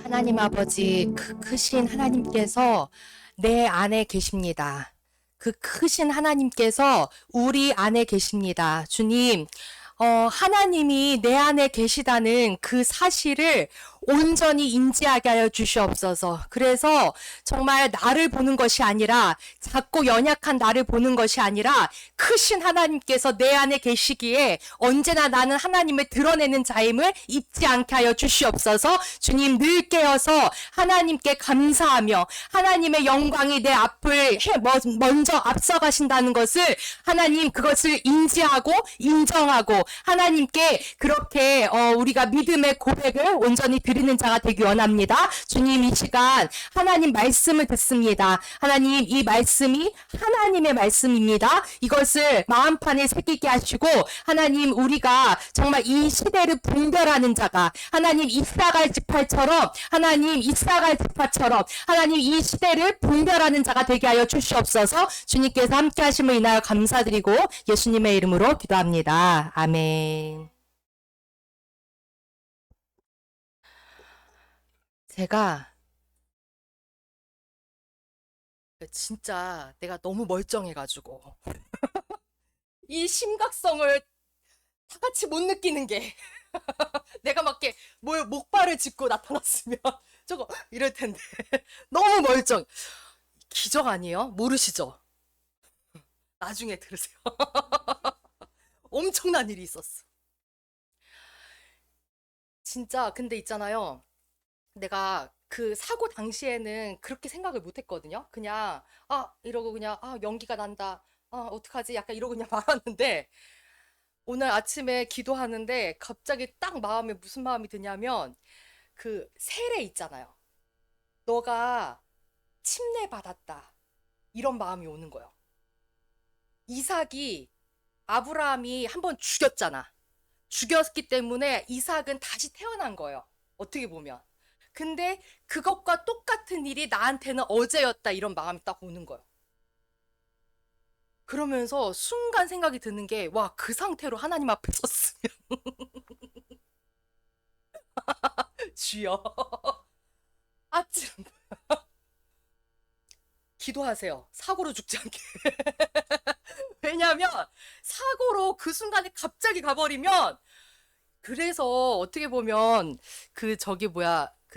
하나님 아버지, 그 크신 하나님께서 내 안에 계십니다. 그 크신 하나님께서 우리 안에 계십니다. 주님, 하나님이 내 안에 계시다는 그 사실을 온전히 인지하게 하여 주시옵소서. 그래서 정말 나를 보는 것이 아니라, 작고 연약한 나를 보는 것이 아니라 크신 하나님께서 내 안에 계시기에 언제나 나는 하나님을 드러내는 자임을 잊지 않게 하여 주시옵소서. 주님, 늘 깨어서 하나님께 감사하며 하나님의 영광이 내 앞을 먼저 앞서가신다는 것을, 하나님 그것을 인지하고 인정하고 하나님께 그렇게 우리가 믿음의 고백을 온전히 드리는 자가 되기 원합니다. 주님, 이 시간 하나님 말씀을 듣습니다. 하나님, 이 말씀이 하나님의 말씀입니다. 이것을 마음판에 새기게 하시고, 하나님, 우리가 정말 이 시대를 분별하는 자가, 하나님 이사갈 지파처럼, 하나님 이사갈 지파처럼 하나님 이 시대를 분별하는 자가 되게 하여 주시옵소서. 주님께서 함께 하심을 인하여 감사드리고 예수님의 이름으로 기도합니다. 아멘. 제가 진짜 내가 너무 멀쩡해가지고 이 심각성을 다 같이 못 느끼는 게 내가 막 이렇게 목발을 짚고 나타났으면 저거 이럴 텐데 너무 멀쩡. 기적 아니에요? 모르시죠? 나중에 들으세요. 엄청난 일이 있었어. 진짜. 근데 있잖아요, 내가 그 사고 당시에는 그렇게 생각을 못 했거든요. 그냥 이러고 그냥 연기가 난다, 어떡하지, 약간 이러고 그냥 말았는데, 오늘 아침에 기도하는데 갑자기 딱 마음에 무슨 마음이 드냐면, 그 세례 있잖아요, 너가 침례받았다, 이런 마음이 오는 거예요. 이삭이, 아브라함이 한번 죽였잖아. 죽였기 때문에 이삭은 다시 태어난 거예요, 어떻게 보면. 근데 그것과 똑같은 일이 나한테는 어제였다, 이런 마음이 딱 오는 거예요. 그러면서 순간 생각이 드는 게, 와, 그 상태로 하나님 앞에 섰으면 주여, 아찔. 기도하세요, 사고로 죽지 않게. 왜냐면 사고로 그 순간에 갑자기 가버리면, 그래서 어떻게 보면 그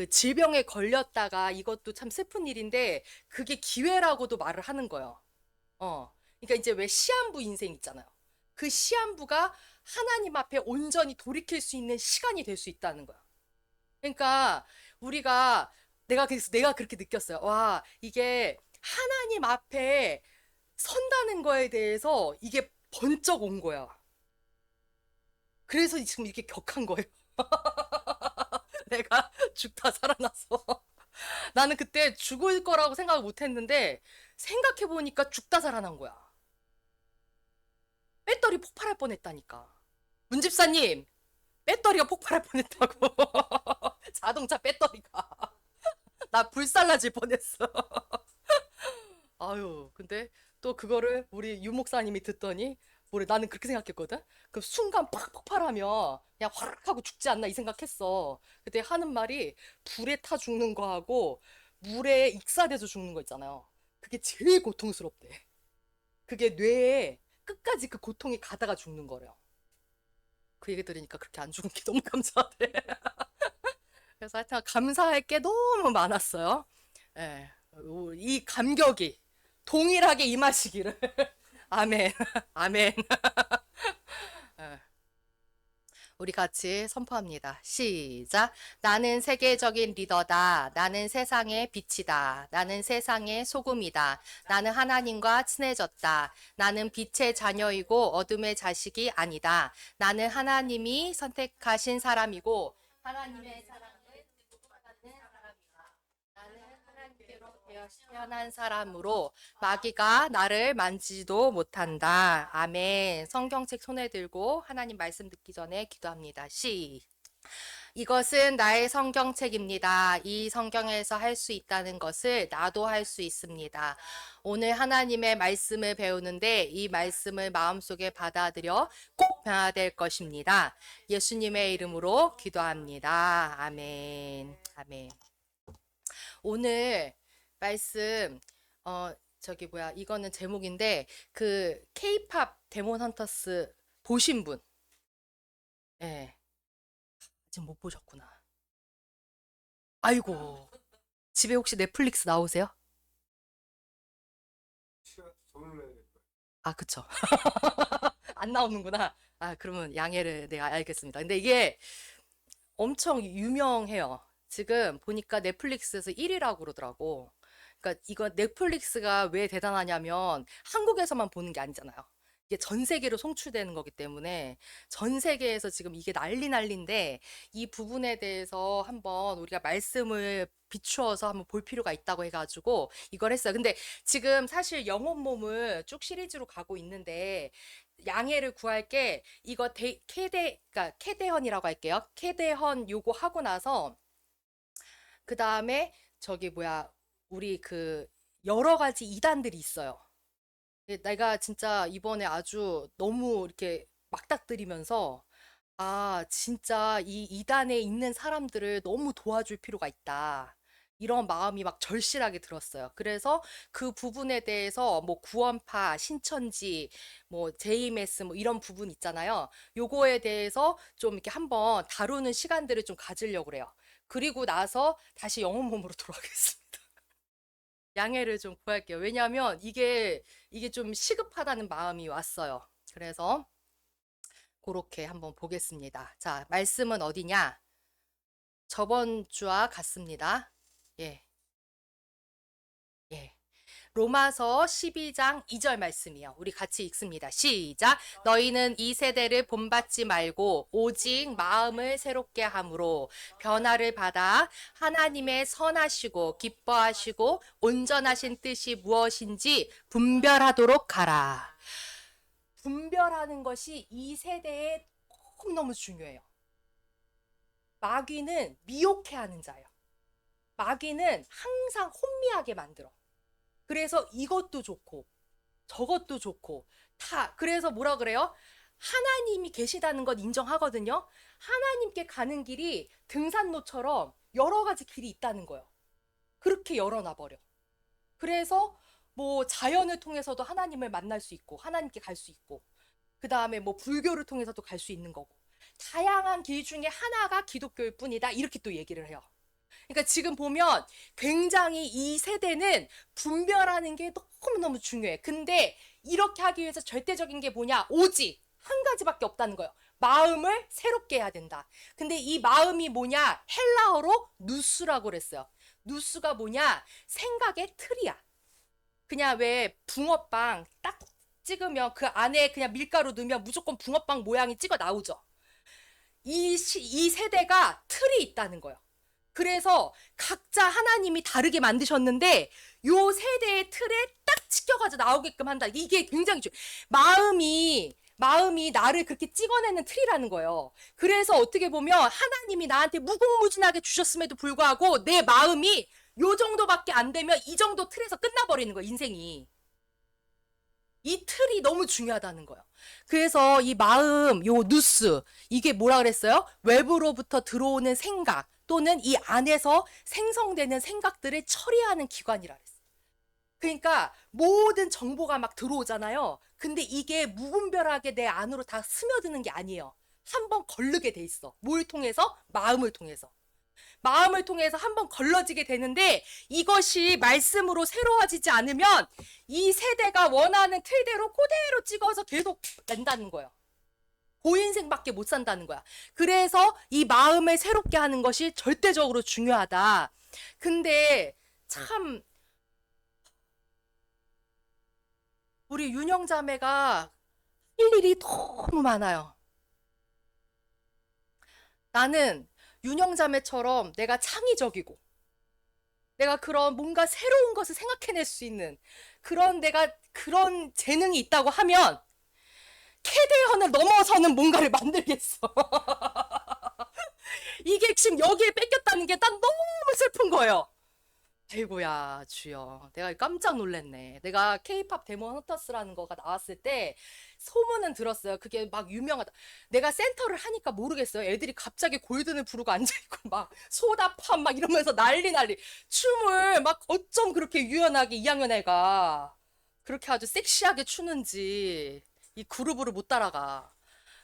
질병에 걸렸다가, 이것도 참 슬픈 일인데 그게 기회라고도 말을 하는 거예요. 그러니까 이제 왜 시한부 인생 있잖아요. 그 시한부가 하나님 앞에 온전히 돌이킬 수 있는 시간이 될 수 있다는 거야. 그러니까 우리가, 내가 그렇게 느꼈어요. 와, 이게 하나님 앞에 선다는 거에 대해서 이게 번쩍 온 거야. 그래서 지금 이렇게 격한 거예요. 내가 죽다 살아나서. 나는 그때 죽을 거라고 생각을 못 했는데, 생각해보니까 죽다 살아난 거야. 배터리 폭발할 뻔했다니까. 문집사님, 배터리가 폭발할 뻔했다고. 자동차 배터리가. 나 불살라질 뻔했어. 아유, 근데 또 그거를 우리 유 목사님이 듣더니, 뭐래, 나는 그렇게 생각했거든? 그 순간 팍 폭발하면 그냥 화락 하고 죽지 않나 이 생각했어. 그때 하는 말이, 불에 타 죽는 거하고 물에 익사돼서 죽는 거 있잖아요, 그게 제일 고통스럽대. 그게 뇌에 끝까지 그 고통이 가다가 죽는 거래요. 그 얘기 들으니까 그렇게 안 죽은 게 너무 감사하대. 그래서 하여튼 감사할 게 너무 많았어요. 예, 이 감격이 동일하게 임하시기를. 아멘. 아멘. 예, 우리 같이 선포합니다. 시작. 나는 세계적인 리더다. 나는 세상의 빛이다. 나는 세상의 소금이다. 나는 하나님과 친해졌다. 나는 빛의 자녀이고 어둠의 자식이 아니다. 나는 하나님이 선택하신 사람이고 하나님의 사랑을 받는 사람이다. 나는 하나님께로 되어 태어난 사람으로 마귀가 나를 만지지도 못한다. 아멘. 성경책 손에 들고 하나님 말씀 듣기 전에 기도합니다. 이것은 나의 성경책입니다. 이 성경에서 할 수 있다는 것을 나도 할 수 있습니다. 오늘 하나님의 말씀을 배우는데 이 말씀을 마음속에 받아들여 꼭 변화될 것입니다. 예수님의 이름으로 기도합니다. 아멘. 아멘. 오늘 말씀, 저기 뭐야, 이거는 제목인데, 그, K-팝 데몬 헌터스 보신 분, 예, 아직 못 보셨구나. 아이고, 집에 혹시 넷플릭스 나오세요? 돈을 내야 될 거야. 아, 그쵸. 안 나오는구나. 아, 그러면 양해를, 네, 알겠습니다. 근데 이게 엄청 유명해요. 지금 보니까 넷플릭스에서 1위라고 그러더라고. 그러니까 이거 넷플릭스가 왜 대단하냐면 한국에서만 보는 게 아니잖아요. 이게 전 세계로 송출되는 거기 때문에 전 세계에서 지금 이게 난리인데 이 부분에 대해서 한번 우리가 말씀을 비추어서 한번 볼 필요가 있다고 해가지고 이걸 했어요. 근데 지금 사실 영혼 몸을 쭉 시리즈로 가고 있는데 양해를 구할게. 이거 그러니까 캐대헌이라고 할게요. 캐대헌 요거 하고 나서 그 다음에 저기 뭐야 우리 그 여러 가지 이단들이 있어요. 내가 진짜 이번에 아주 너무 이렇게 막닥뜨리면서 아, 진짜 이 이단에 있는 사람들을 너무 도와줄 필요가 있다. 이런 마음이 막 절실하게 들었어요. 그래서 그 부분에 대해서 뭐 구원파, 신천지, 뭐 JMS 뭐 이런 부분 있잖아요. 요거에 대해서 좀 이렇게 한번 다루는 시간들을 좀 가지려고 그래요. 그리고 나서 다시 영혼 몸으로 돌아가겠습니다. 양해를 좀 구할게요. 왜냐하면 이게 좀 시급하다는 마음이 왔어요. 그래서 그렇게 한번 보겠습니다. 자, 말씀은 어디냐? 저번 주와 같습니다. 예, 예. 로마서 12장 2절 말씀이요. 우리 같이 읽습니다. 시작. 너희는 이 세대를 본받지 말고 오직 마음을 새롭게 함으로 변화를 받아 하나님의 선하시고 기뻐하시고 온전하신 뜻이 무엇인지 분별하도록 하라. 분별하는 것이 이 세대에 너무너무 중요해요. 마귀는 미혹해하는 자예요. 마귀는 항상 혼미하게 만들어. 그래서 이것도 좋고 저것도 좋고 다 그래서 뭐라 그래요? 하나님이 계시다는 건 인정하거든요. 하나님께 가는 길이 등산로처럼 여러 가지 길이 있다는 거예요. 그렇게 열어놔 버려. 그래서 뭐 자연을 통해서도 하나님을 만날 수 있고 하나님께 갈 수 있고 그 다음에 뭐 불교를 통해서도 갈 수 있는 거고 다양한 길 중에 하나가 기독교일 뿐이다 이렇게 또 얘기를 해요. 그러니까 지금 보면 굉장히 이 세대는 분별하는 게 너무너무 중요해. 근데 이렇게 하기 위해서 절대적인 게 뭐냐? 오직 한 가지밖에 없다는 거예요. 마음을 새롭게 해야 된다. 근데 이 마음이 뭐냐? 헬라어로 누스라고 그랬어요. 누스가 뭐냐? 생각의 틀이야. 그냥 왜 붕어빵 딱 찍으면 그 안에 그냥 밀가루 넣으면 무조건 붕어빵 모양이 찍어 나오죠. 이 세대가 틀이 있다는 거예요. 그래서 각자 하나님이 다르게 만드셨는데 요 세대의 틀에 딱 찍혀가지고 나오게끔 한다. 이게 굉장히 중요해요. 마음이 나를 그렇게 찍어내는 틀이라는 거예요. 그래서 어떻게 보면 하나님이 나한테 무궁무진하게 주셨음에도 불구하고 내 마음이 요 정도밖에 안 되면 이 정도 틀에서 끝나버리는 거예요, 인생이. 이 틀이 너무 중요하다는 거예요. 그래서 이 마음, 요 누스, 이게 뭐라 그랬어요? 외부로부터 들어오는 생각 또는 이 안에서 생성되는 생각들을 처리하는 기관이라 그랬어요. 그러니까 모든 정보가 막 들어오잖아요. 근데 이게 무분별하게 내 안으로 다 스며드는 게 아니에요. 한번 걸르게 돼 있어. 뭘 통해서? 마음을 통해서. 마음을 통해서 한번 걸러지게 되는데 이것이 말씀으로 새로워지지 않으면 이 세대가 원하는 틀대로 그대로 찍어서 계속 낸다는 거예요. 고인생밖에 못 산다는 거야. 그래서 이 마음을 새롭게 하는 것이 절대적으로 중요하다. 근데 참 우리 윤영자매가 할 일이 너무 많아요. 나는 윤영자매처럼 내가 창의적이고 내가 그런 뭔가 새로운 것을 생각해낼 수 있는 내가 그런 재능이 있다고 하면 캐대헌을 넘어서는 뭔가를 만들겠어. 이게 지금 여기에 뺏겼다는 게 난 너무 슬픈 거예요. 아이고야, 주여. 내가 깜짝 놀랐네. 내가 케이팝 데몬 헌터스라는 거가 나왔을 때 소문은 들었어요. 그게 막 유명하다. 내가 센터를 하니까 모르겠어요. 애들이 갑자기 골든을 부르고 앉아있고 막 소다팝 막 이러면서 난리 난리. 춤을 막 어쩜 그렇게 유연하게 2학년 애가 그렇게 아주 섹시하게 추는지 이 그루브를 못 따라가.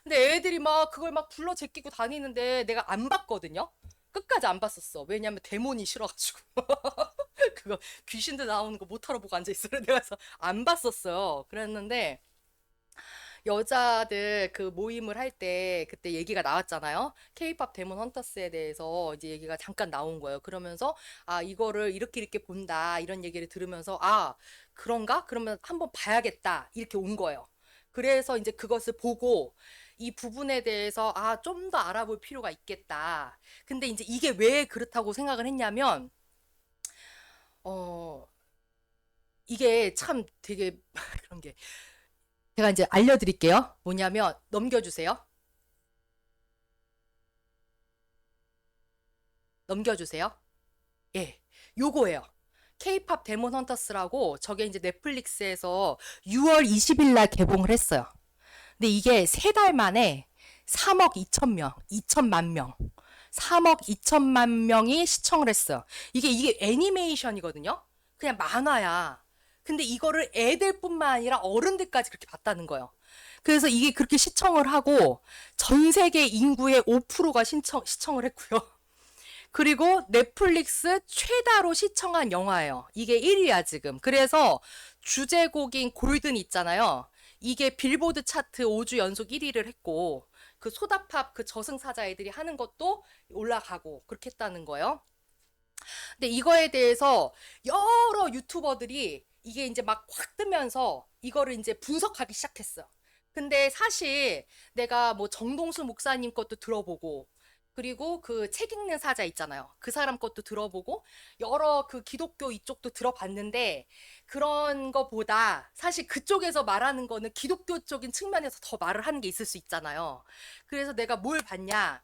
근데 애들이 막 그걸 막 불러 제끼고 다니는데 내가 안 봤거든요. 끝까지 안 봤었어. 왜냐면 데몬이 싫어가지고. 그거 귀신들 나오는 거 못하러 보고 앉아있어. 내가 그래서 안 봤었어요. 그랬는데 여자들 그 모임을 할 때 그때 얘기가 나왔잖아요. 케이팝 데몬 헌터스에 대해서 이제 얘기가 잠깐 나온 거예요. 그러면서 아 이거를 이렇게 이렇게 본다 이런 얘기를 들으면서 아 그런가? 그러면 한번 봐야겠다 이렇게 온 거예요. 그래서 이제 그것을 보고 이 부분에 대해서 아 좀 더 알아볼 필요가 있겠다. 근데 이제 이게 왜 그렇다고 생각을 했냐면 어 이게 참 되게 그런 게 제가 이제 알려드릴게요. 뭐냐면 넘겨주세요. 넘겨주세요. 예, 요거예요. 케이팝 데몬 헌터스라고 저게 이제 넷플릭스에서 6월 20일 날 개봉을 했어요. 근데 이게 3달 만에 3억 2천 명, 2천만 명, 3억 2천만 명이 시청을 했어요. 이게 애니메이션이거든요. 그냥 만화야. 근데 이거를 애들뿐만 아니라 어른들까지 그렇게 봤다는 거예요. 그래서 이게 그렇게 시청을 하고 전 세계 인구의 5%가 시청을 했고요. 그리고 넷플릭스 최다로 시청한 영화예요. 이게 1위야, 지금. 그래서 주제곡인 골든 있잖아요. 이게 빌보드 차트 5주 연속 1위를 했고, 그 소다팝 그 저승사자 애들이 하는 것도 올라가고, 그렇게 했다는 거예요. 근데 이거에 대해서 여러 유튜버들이 이게 이제 막 확 뜨면서 이거를 이제 분석하기 시작했어요. 근데 사실 내가 뭐 정동수 목사님 것도 들어보고 그리고 그 책 읽는 사자 있잖아요. 그 사람 것도 들어보고 여러 그 기독교 이쪽도 들어봤는데 그런 거보다 사실 그쪽에서 말하는 거는 기독교적인 측면에서 더 말을 하는 게 있을 수 있잖아요. 그래서 내가 뭘 봤냐?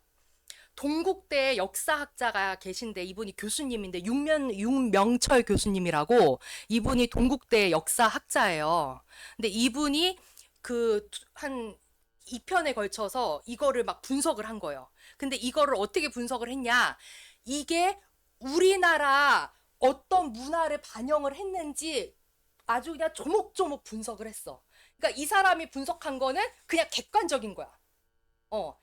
동국대 역사학자가 계신데 이분이 교수님인데 윤명철 교수님이라고 이분이 동국대 역사학자예요. 근데 이분이 그 한 2편에 걸쳐서 이거를 막 분석을 한 거예요. 근데 이거를 어떻게 분석을 했냐? 이게 우리나라 어떤 문화를 반영을 했는지 아주 그냥 조목조목 분석을 했어. 그러니까 이 사람이 분석한 거는 그냥 객관적인 거야.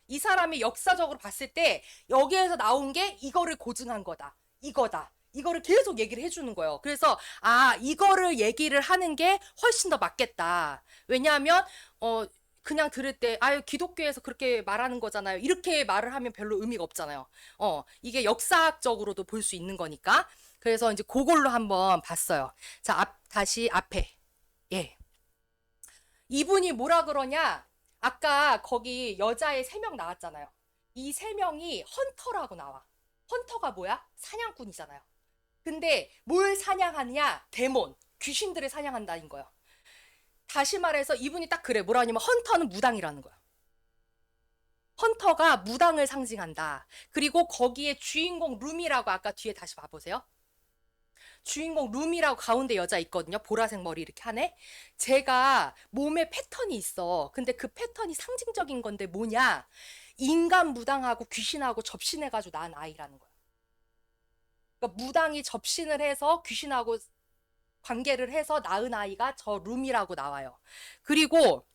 이 사람이 역사적으로 봤을 때 여기에서 나온 게 이거를 고증한 거다. 이거다. 이거를 계속 얘기를 해주는 거예요. 그래서 아 이거를 얘기를 하는 게 훨씬 더 맞겠다. 왜냐하면 그냥 들을 때 아유 기독교에서 그렇게 말하는 거잖아요. 이렇게 말을 하면 별로 의미가 없잖아요. 이게 역사학적으로도 볼 수 있는 거니까. 그래서 이제 그걸로 한번 봤어요. 자, 다시 앞에. 예. 이분이 뭐라 그러냐? 아까 거기 여자애 3명 나왔잖아요. 이 3명이 헌터라고 나와. 헌터가 뭐야? 사냥꾼이잖아요. 근데 뭘 사냥하느냐? 데몬, 귀신들을 사냥한다는 거예요. 다시 말해서 이분이 딱 그래. 뭐라 하냐면 헌터는 무당이라는 거야. 헌터가 무당을 상징한다. 그리고 거기에 주인공 룸이라고 아까 뒤에 다시 봐보세요. 주인공 룸이라고 가운데 여자 있거든요. 보라색 머리 이렇게 하네. 제가 몸에 패턴이 있어. 근데 그 패턴이 상징적인 건데 뭐냐? 인간 무당하고 귀신하고 접신해가지고 낳은 아이라는 거야. 그러니까 무당이 접신을 해서 귀신하고 관계를 해서 낳은 아이가 저 룸이라고 나와요. 그리고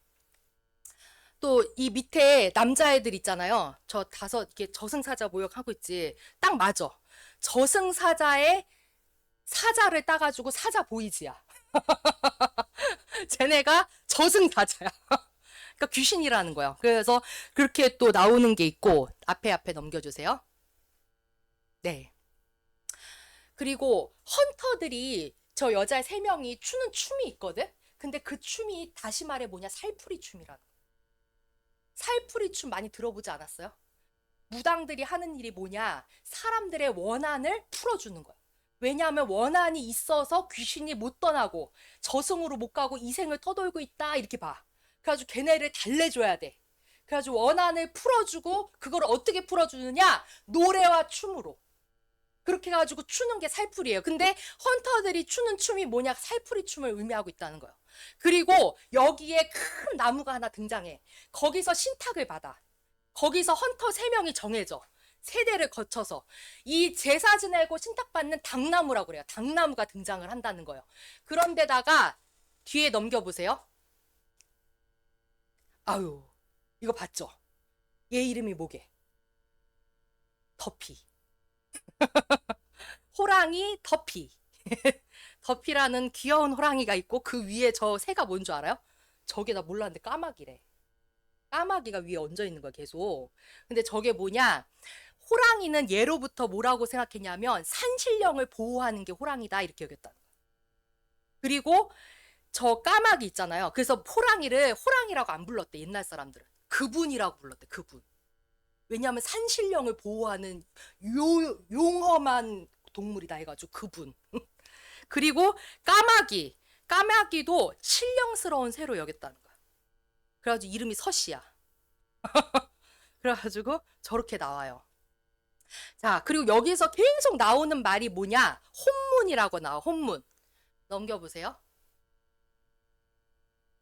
또 이 밑에 남자애들 있잖아요. 저 5, 이게 저승사자 모욕하고 있지. 딱 맞아. 저승사자의 사자를 따가지고 사자 보이지야. 쟤네가 저승사자야. 그러니까 귀신이라는 거야. 그래서 그렇게 또 나오는 게 있고 앞에 넘겨주세요. 네. 그리고 헌터들이 저 여자 3명이 추는 춤이 있거든. 근데 그 춤이 다시 말해 뭐냐 살풀이 춤이라는 거야. 살풀이 춤 많이 들어보지 않았어요? 무당들이 하는 일이 뭐냐 사람들의 원한을 풀어주는 거야. 왜냐하면 원한이 있어서 귀신이 못 떠나고 저승으로 못 가고 이 생을 터돌고 있다 이렇게 봐. 그래가지고 걔네를 달래줘야 돼. 그래가지고 원한을 풀어주고 그걸 어떻게 풀어주느냐 노래와 춤으로. 그렇게 해가지고 추는 게 살풀이에요. 근데 헌터들이 추는 춤이 뭐냐? 살풀이 춤을 의미하고 있다는 거예요. 그리고 여기에 큰 나무가 하나 등장해. 거기서 신탁을 받아. 거기서 헌터 3명이 정해져. 세대를 거쳐서 이 제사 지내고 신탁받는 당나무라고 그래요. 당나무가 등장을 한다는 거예요. 그런데다가 뒤에 넘겨보세요. 아유, 이거 봤죠? 얘 이름이 뭐게? 더피. 호랑이 더피. 더피라는 귀여운 호랑이가 있고 그 위에 저 새가 뭔 줄 알아요? 저게 나 몰랐는데 까마귀래. 까마귀가 위에 얹어 있는 거야 계속. 근데 저게 뭐냐? 호랑이는 예로부터 뭐라고 생각했냐면 산신령을 보호하는 게 호랑이다 이렇게 여겼다는 거야. 그리고 저 까마귀 있잖아요. 그래서 호랑이를 호랑이라고 안 불렀대 옛날 사람들은. 그분이라고 불렀대 그분. 왜냐하면 산신령을 보호하는 용험한 동물이다 해가지고 그분. 그리고 까마귀도 신령스러운 새로 여겼다는 거야. 그래가지고 이름이 서씨야. 그래가지고 저렇게 나와요. 자, 그리고 여기서 계속 나오는 말이 뭐냐? 혼문이라고 나와. 혼문. 넘겨보세요.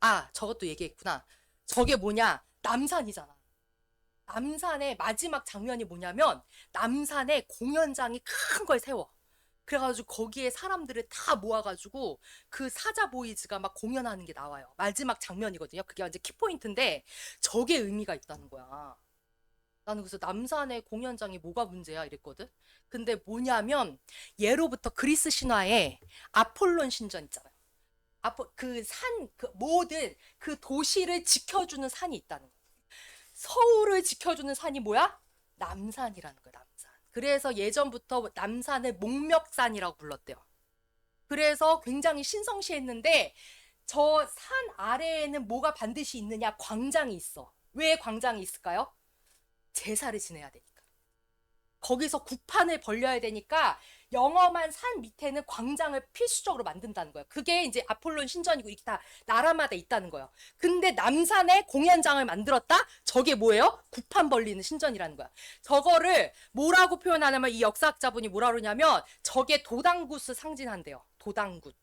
아, 저것도 얘기했구나. 저게 뭐냐? 남산이잖아. 남산의 마지막 장면이 뭐냐면 남산에 공연장이 큰 걸 세워. 그래가지고 거기에 사람들을 다 모아가지고 그 사자 보이즈가 막 공연하는 게 나와요. 마지막 장면이거든요. 그게 이제 키포인트인데 저게 의미가 있다는 거야. 나는 그래서 남산의 공연장이 뭐가 문제야 이랬거든. 근데 뭐냐면 예로부터 그리스 신화에 아폴론 신전 있잖아요. 그 모든 그 도시를 지켜주는 산이 있다는 거야. 서울을 지켜주는 산이 뭐야? 남산이라는 거야, 남산. 그래서 예전부터 남산을 목멱산이라고 불렀대요. 그래서 굉장히 신성시했는데 저 산 아래에는 뭐가 반드시 있느냐? 광장이 있어. 왜 광장이 있을까요? 제사를 지내야 되니까. 거기서 구판을 벌려야 되니까 영험한 산 밑에는 광장을 필수적으로 만든다는 거예요. 그게 이제 아폴론 신전이고 이렇게 다 나라마다 있다는 거예요. 근데 남산에 공연장을 만들었다? 저게 뭐예요? 구판 벌리는 신전이라는 거야. 저거를 뭐라고 표현하냐면 이 역사학자분이 뭐라 그러냐면 저게 도당굿을 상징한대요. 도당굿.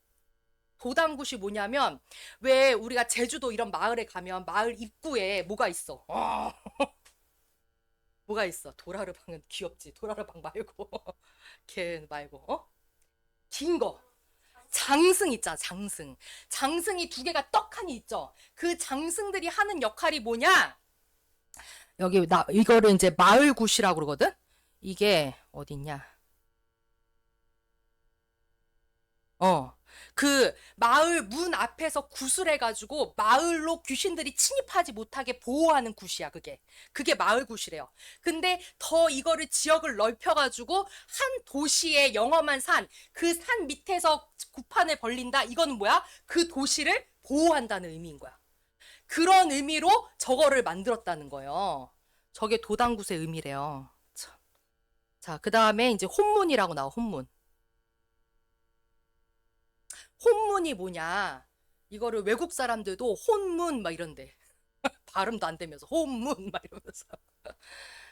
도당굿이 뭐냐면 왜 우리가 제주도 이런 마을에 가면 마을 입구에 뭐가 있어? 뭐가 있어? 도라르방은 귀엽지. 도라르방 말고 걔 말고 긴 거. 장승 있잖아. 장승. 장승이 2개가 떡하니 있죠. 그 장승들이 하는 역할이 뭐냐? 여기 나 이거를 이제 마을굿이라고 그러거든. 이게 어딨냐? 그 마을 문 앞에서 굿을 해가지고 마을로 귀신들이 침입하지 못하게 보호하는 굿이야, 그게. 그게 마을 굿이래요. 근데 더 이거를 지역을 넓혀가지고 한 도시의 영험한 산, 그 산 밑에서 굿판을 벌린다? 이거는 뭐야? 그 도시를 보호한다는 의미인 거야. 그런 의미로 저거를 만들었다는 거예요. 저게 도당굿의 의미래요. 참. 자, 그 다음에 이제 혼문이라고 나와, 혼문. 혼문이 뭐냐? 이거를 외국 사람들도 혼문 막 이런데 발음도 안 되면서 혼문 막 이러면서.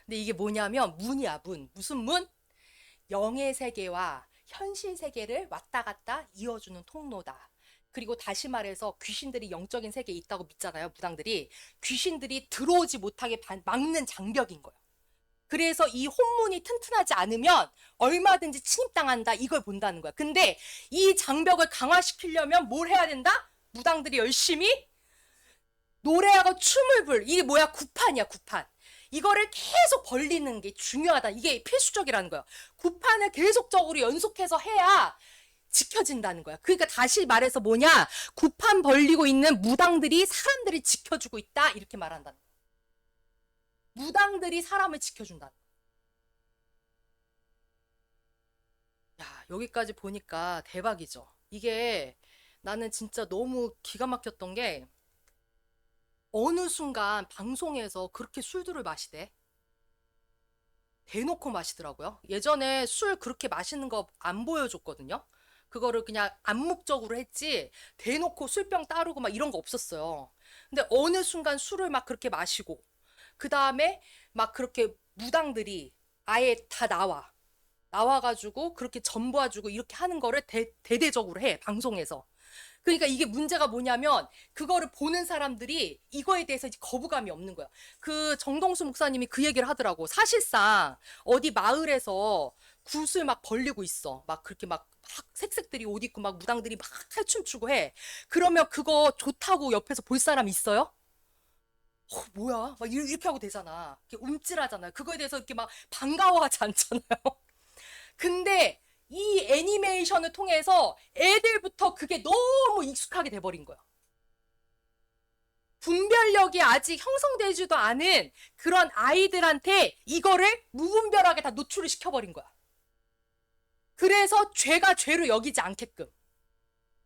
근데 이게 뭐냐면 문이야, 문. 무슨 문? 영의 세계와 현실 세계를 왔다 갔다 이어주는 통로다. 그리고 다시 말해서 귀신들이 영적인 세계에 있다고 믿잖아요, 무당들이. 귀신들이 들어오지 못하게 막는 장벽인 거예요. 그래서 이 혼문이 튼튼하지 않으면 얼마든지 침입당한다 이걸 본다는 거야. 근데 이 장벽을 강화시키려면 뭘 해야 된다? 무당들이 열심히 노래하고 춤을 이게 뭐야? 구판이야, 구판. 이거를 계속 벌리는 게 중요하다. 이게 필수적이라는 거야. 구판을 계속적으로 연속해서 해야 지켜진다는 거야. 그러니까 다시 말해서 뭐냐? 구판 벌리고 있는 무당들이 사람들을 지켜주고 있다 이렇게 말한다는 거야. 무당들이 사람을 지켜준다. 야, 여기까지 보니까 대박이죠. 이게 나는 진짜 너무 기가 막혔던 게 어느 순간 방송에서 그렇게 술들을 마시대. 대놓고 마시더라고요. 예전에 술 그렇게 마시는 거 안 보여줬거든요. 그거를 그냥 암묵적으로 했지 대놓고 술병 따르고 막 이런 거 없었어요. 근데 어느 순간 술을 막 그렇게 마시고 그 다음에 막 그렇게 무당들이 아예 다 나와가지고 그렇게 전보아주고 이렇게 하는 거를 대대적으로 해, 방송에서. 그러니까 이게 문제가 뭐냐면 그거를 보는 사람들이 이거에 대해서 이제 거부감이 없는 거야. 그 정동수 목사님이 그 얘기를 하더라고. 사실상 어디 마을에서 굿을 막 벌리고 있어. 막 그렇게 막 색색들이 옷 입고 막 무당들이 막 탈춤추고 해. 그러면 그거 좋다고 옆에서 볼 사람 있어요? 뭐야? 막 이렇게 하고 되잖아. 이렇게 움찔하잖아요. 그거에 대해서 이렇게 막 반가워하지 않잖아요. 근데 이 애니메이션을 통해서 애들부터 그게 너무 익숙하게 돼버린 거야. 분별력이 아직 형성되지도 않은 그런 아이들한테 이거를 무분별하게 다 노출을 시켜버린 거야. 그래서 죄가 죄로 여기지 않게끔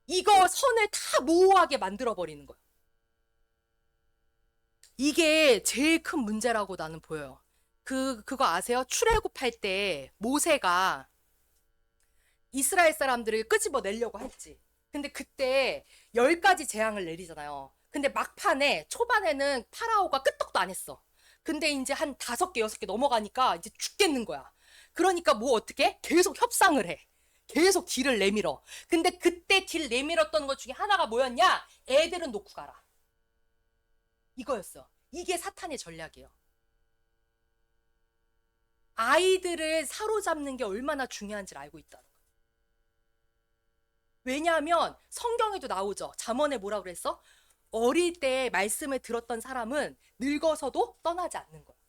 이거 선을 다 모호하게 만들어버리는 거야. 이게 제일 큰 문제라고 나는 보여요. 그거 아세요? 출애굽할 때 모세가 이스라엘 사람들을 끄집어내려고 했지. 근데 그때 10가지 재앙을 내리잖아요. 근데 막판에 초반에는 파라오가 끄떡도 안 했어. 근데 이제 한 5개, 6개 넘어가니까 이제 죽겠는 거야. 그러니까 뭐 어떻게? 계속 협상을 해. 계속 딜을 내밀어. 근데 그때 딜 내밀었던 것 중에 하나가 뭐였냐? 애들은 놓고 가라. 이거였어. 이게 사탄의 전략이에요. 아이들을 사로잡는 게 얼마나 중요한지를 알고 있다는 거예요. 왜냐하면 성경에도 나오죠. 잠언에 뭐라 그랬어? 어릴 때 말씀을 들었던 사람은 늙어서도 떠나지 않는 거예요.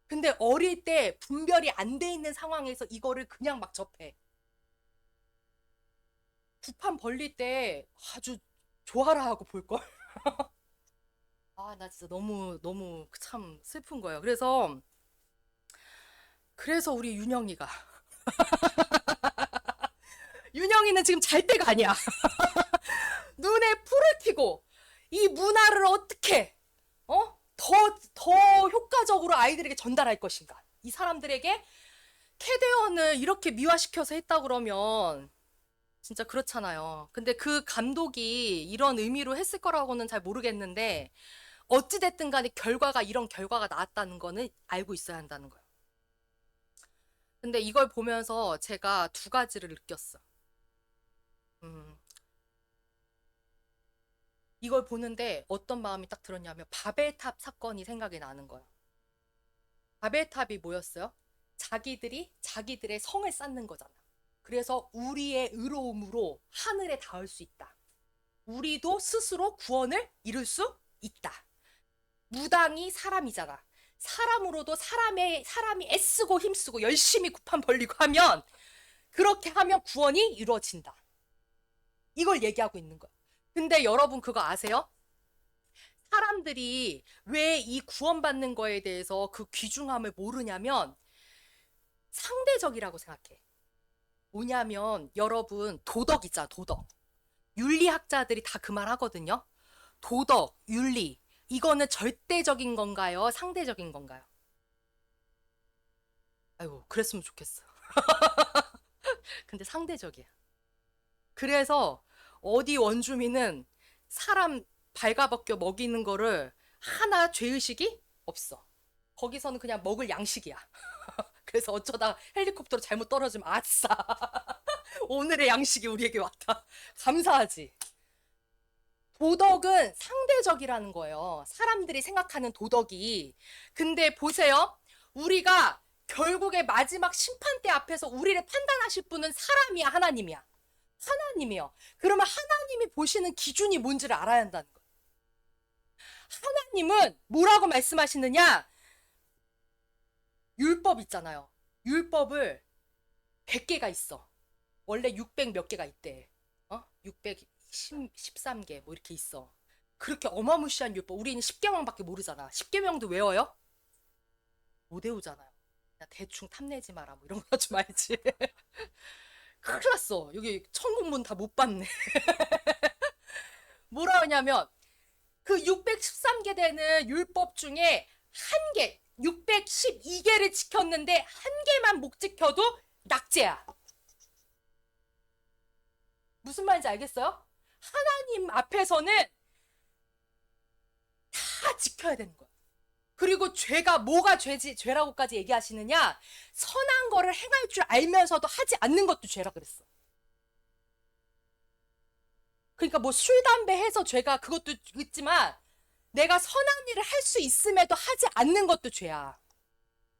근데 어릴 때 분별이 안 돼 있는 상황에서 이거를 그냥 막 접해. 구판 벌릴 때 아주 좋아라 하고 볼걸? 아, 나 진짜 너무 참 슬픈 거예요. 그래서 우리 윤영이는 지금 잘 때가 아니야. 눈에 풀을 켜고 이 문화를 어떻게 더 효과적으로 아이들에게 전달할 것인가. 이 사람들에게 캐대언을 이렇게 미화시켜서 했다 그러면 진짜 그렇잖아요. 근데 그 감독이 이런 의미로 했을 거라고는 잘 모르겠는데 어찌됐든 간에 이런 결과가 나왔다는 거는 알고 있어야 한다는 거예요. 근데 이걸 보면서 제가 두 가지를 느꼈어. 음, 이걸 보는데 어떤 마음이 딱 들었냐면 바벨탑 사건이 생각이 나는 거야. 바벨탑이 뭐였어요? 자기들이 자기들의 성을 쌓는 거잖아. 그래서 우리의 의로움으로 하늘에 닿을 수 있다. 우리도 스스로 구원을 이룰 수 있다. 무당이 사람이잖아. 사람으로도 사람이 애쓰고 힘쓰고 열심히 구판 벌리고 하면 그렇게 하면 구원이 이루어진다. 이걸 얘기하고 있는 거야. 근데 여러분 그거 아세요? 사람들이 왜 이 구원받는 거에 대해서 그 귀중함을 모르냐면 상대적이라고 생각해. 뭐냐면 여러분 도덕이잖아, 도덕. 윤리학자들이 다 그 말 하거든요. 도덕, 윤리. 이거는 절대적인 건가요? 상대적인 건가요? 아이고, 그랬으면 좋겠어. 근데 상대적이야. 그래서 어디 원주민은 사람 발가벗겨 먹이는 거를 하나 죄의식이 없어. 거기서는 그냥 먹을 양식이야. 그래서 어쩌다 헬리콥터로 잘못 떨어지면 아싸. 오늘의 양식이 우리에게 왔다. 감사하지. 도덕은 상대적이라는 거예요. 사람들이 생각하는 도덕이. 근데 보세요. 우리가 결국에 마지막 심판대 앞에서 우리를 판단하실 분은 사람이야, 하나님이야? 하나님이요. 그러면 하나님이 보시는 기준이 뭔지를 알아야 한다는 거예요. 하나님은 뭐라고 말씀하시느냐? 율법 있잖아요. 율법을 100개가 있어. 원래 600 몇 개가 있대. 613개 뭐 이렇게 있어. 그렇게 어마무시한 율법. 우리는 10계명밖에 모르잖아. 10계명도 외워요? 못 외우잖아요. 그냥 대충 탐내지 마라 뭐 이런 거 하지 말지. 큰일 났어. 여기 천국문 다 못 봤네. 뭐라 하냐면 그 613개 되는 율법 중에 한 개, 612개를 지켰는데 한 개만 못 지켜도 낙제야. 무슨 말인지 알겠어요? 하나님 앞에서는 다 지켜야 되는 거야. 그리고 죄가 뭐가 죄라고까지 얘기하시느냐? 선한 거를 행할 줄 알면서도 하지 않는 것도 죄라 그랬어. 그러니까 뭐 술, 담배 해서 죄가 그것도 있지만 내가 선한 일을 할 수 있음에도 하지 않는 것도 죄야.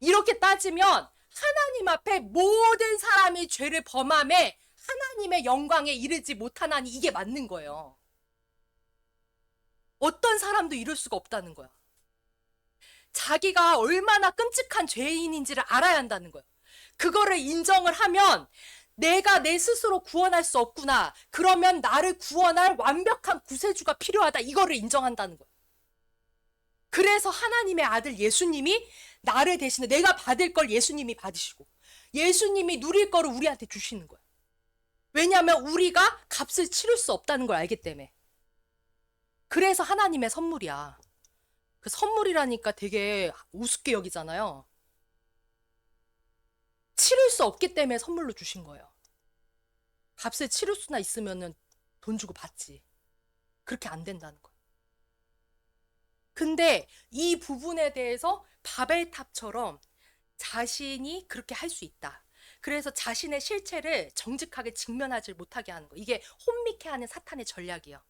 이렇게 따지면 하나님 앞에 모든 사람이 죄를 범함에 하나님의 영광에 이르지 못하나니 이게 맞는 거예요. 어떤 사람도 이럴 수가 없다는 거야. 자기가 얼마나 끔찍한 죄인인지를 알아야 한다는 거예요. 그거를 인정을 하면 내가 내 스스로 구원할 수 없구나. 그러면 나를 구원할 완벽한 구세주가 필요하다. 이거를 인정한다는 거예요. 그래서 하나님의 아들 예수님이 나를 대신에 내가 받을 걸 예수님이 받으시고 예수님이 누릴 거를 우리한테 주시는 거예요. 왜냐하면 우리가 값을 치를 수 없다는 걸 알기 때문에. 그래서 하나님의 선물이야. 그 선물이라니까 되게 우습게 여기잖아요. 치를 수 없기 때문에 선물로 주신 거예요. 값을 치를 수나 있으면은 돈 주고 받지. 그렇게 안 된다는 거예요. 근데 이 부분에 대해서 바벨탑처럼 자신이 그렇게 할 수 있다. 그래서 자신의 실체를 정직하게 직면하지 못하게 하는 거. 이게 혼미케 하는 사탄의 전략이에요.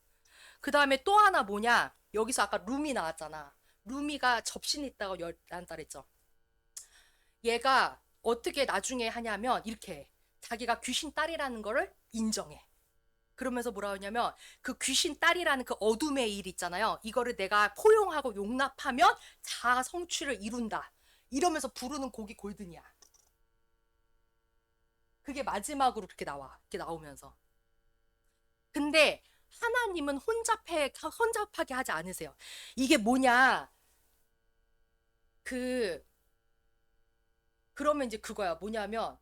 그 다음에 또 하나 뭐냐. 여기서 아까 루미 나왔잖아. 루미가 접신이 있다고 나한다 그랬죠. 얘가 어떻게 나중에 하냐면 이렇게 자기가 귀신 딸이라는 거를 인정해. 그러면서 뭐라 하냐면 그 귀신 딸이라는 그 어둠의 일 있잖아요. 이거를 내가 포용하고 용납하면 자아 성취를 이룬다. 이러면서 부르는 곡이 골든이야. 그게 마지막으로 그렇게 나와. 이렇게 나오면서. 근데 하나님은 혼잡하게 하지 않으세요. 이게 뭐냐. 그러면 이제 그거야. 뭐냐면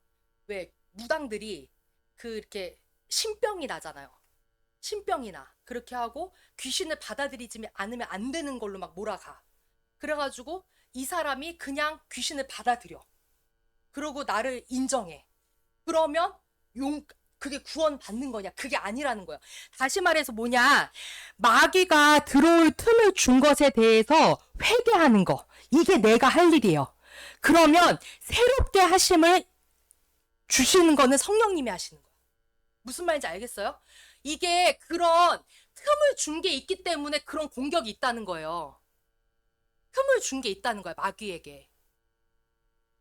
왜 무당들이 이렇게 신병이 나잖아요. 신병이 나. 그렇게 하고 귀신을 받아들이지 않으면 안 되는 걸로 막 몰아가. 그래가지고 이 사람이 그냥 귀신을 받아들여. 그러고 나를 인정해. 그러면 그게 구원 받는 거냐? 그게 아니라는 거야. 다시 말해서 뭐냐? 마귀가 들어올 틈을 준 것에 대해서 회개하는 거. 이게 내가 할 일이에요. 그러면 새롭게 하심을 주시는 거는 성령님이 하시는 거야. 무슨 말인지 알겠어요? 이게 그런 틈을 준 게 있기 때문에 그런 공격이 있다는 거예요. 틈을 준 게 있다는 거야, 마귀에게.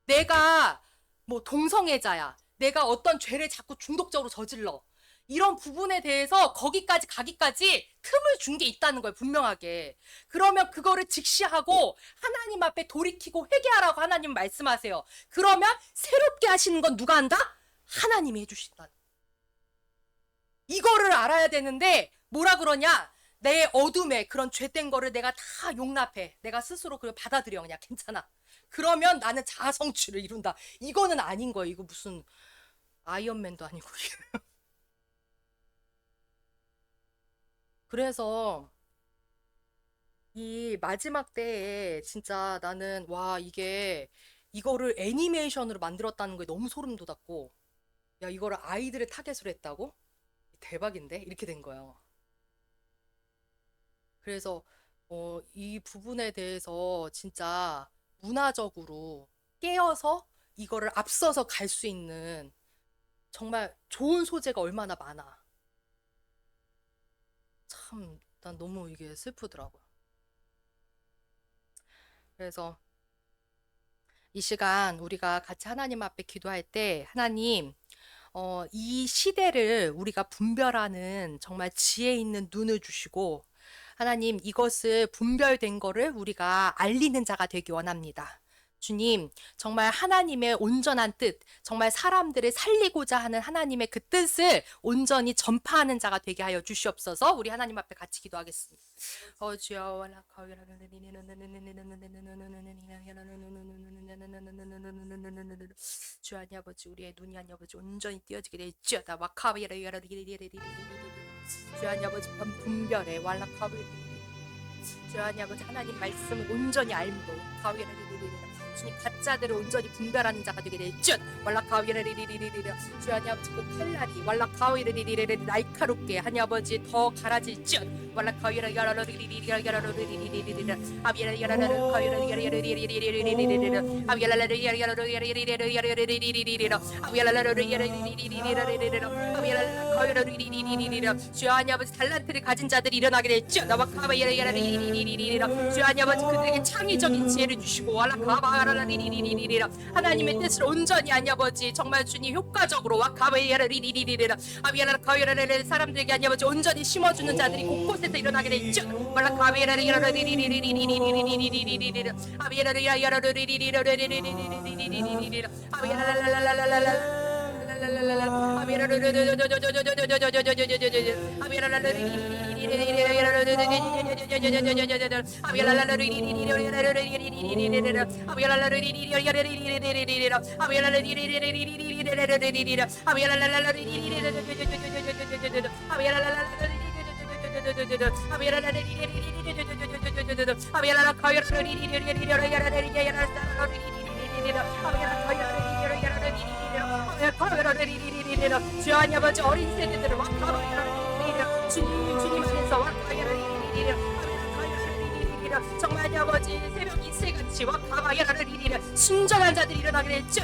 내가 뭐 동성애자야. 내가 어떤 죄를 자꾸 중독적으로 저질러. 이런 부분에 대해서 거기까지 가기까지 틈을 준 게 있다는 거예요, 분명하게. 그러면 그거를 직시하고 하나님 앞에 돌이키고 회개하라고 하나님 말씀하세요. 그러면 새롭게 하시는 건 누가 한다? 하나님이 해주신다. 이거를 알아야 되는데 뭐라 그러냐? 내 어둠에 그런 죄된 거를 내가 다 용납해. 내가 스스로 그걸 받아들여. 그냥 괜찮아. 그러면 나는 자아 성취를 이룬다. 이거는 아닌 거예요. 이거 무슨 아이언맨도 아니고. 그래서 이 마지막 때에 진짜 나는 와 이거를 애니메이션으로 만들었다는 거에 너무 소름 돋았고, 야 이거를 아이들의 타겟으로 했다고? 대박인데? 이렇게 된 거예요. 그래서 이 부분에 대해서 진짜 문화적으로 깨어서 이거를 앞서서 갈 수 있는 정말 좋은 소재가 얼마나 많아. 참, 난 너무 이게 슬프더라고요. 그래서 이 시간 우리가 같이 하나님 앞에 기도할 때 하나님, 이 시대를 우리가 분별하는 정말 지혜 있는 눈을 주시고 하나님 이것을 분별된 거를 우리가 알리는 자가 되기 원합니다. 주님, 정말 하나님의 온전한 뜻, 정말 사람들을 살리고자 하는 하나님의 그 뜻을 온전히 전파하는 자가 되게 하여 주시옵소서. 우리 하나님 앞에 같이 기도하겠습니다. 주여, 주 하나님 아버지, 우리의 눈이 하나님 아버지 온전히 띄어지게 되지어다. 주 하나님 아버지 분별해 왈라카비. 주 하나님 아버지 하나님 말씀을 온전히 알고 주님 가짜들을 온전히 분별하는 자가 되게 될 줄. 왈라카위라리리리리리 주 하나님 아버지 그 칼날이 왈라카위라리리리리 날카롭게 하나님 아버지 더 갈아질 줄. 왈라카위라리리리리리리리리리리리리리리 아비라리라라카위라리리리리리리리리리리리리 아비라라리리리리리리리리리리리리리 아비라라리리리리리리리리리리리 아비라라카위라리리리리리리 주 하나님 아버지 달란트를 가진 자들이 일어나게 될 줄. 나와카바이라리리리리리리 주 하나님 아버지 그들에게 창의적인 지혜를 주시고 왈라카바라리리리리리리 하나님의 뜻을 온전히 하나님 아버지 정말 주님 효과적으로 와카바이라리리리리리 아비라라카위라리리 사람들에게 하나님 아버지 온전히 심어주는 자들이 곳곳에서 일어나게 될 줄. 왈라카바이라리리리리리리리리리리리리리리 아비라라리리리리리리리리리리리리리리 주 하나님 아버지 어린 세대들을 와카바이라리리리리 주님 안에서 와카바이라리리리리 정말 하나님 아버지 새벽 이슬같이 와카바이라리리리 순전한 자들이 일어나게 될 줄.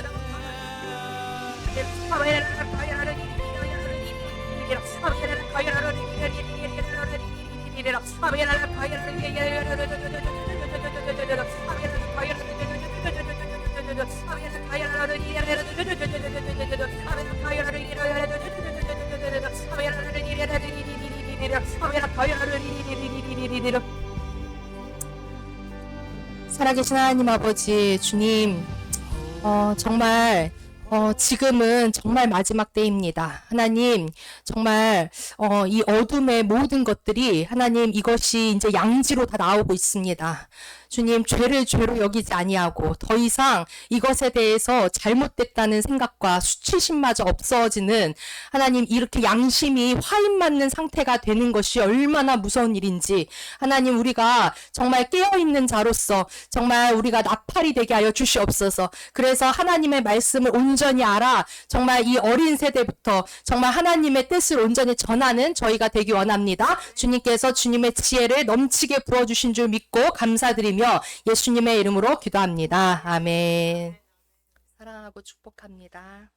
살아계신 하나님 아버지 주님 정말 지금은 정말 마지막 때입니다. 하나님, 정말, 이 어둠의 모든 것들이, 하나님, 이것이 이제 양지로 다 나오고 있습니다. 주님, 죄를 죄로 여기지 아니하고, 더 이상 이것에 대해서 잘못됐다는 생각과 수치심마저 없어지는, 하나님, 이렇게 양심이 화인 맞는 상태가 되는 것이 얼마나 무서운 일인지, 하나님, 우리가 정말 깨어있는 자로서, 정말 우리가 나팔이 되게 하여 주시옵소서. 그래서 하나님의 말씀을 온전히 알아 정말 이 어린 세대부터 정말 하나님의 뜻을 온전히 전하는 저희가 되기 원합니다. 주님께서 주님의 지혜를 넘치게 부어주신 줄 믿고 감사드리며 예수님의 이름으로 기도합니다. 아멘. 사랑하고 축복합니다.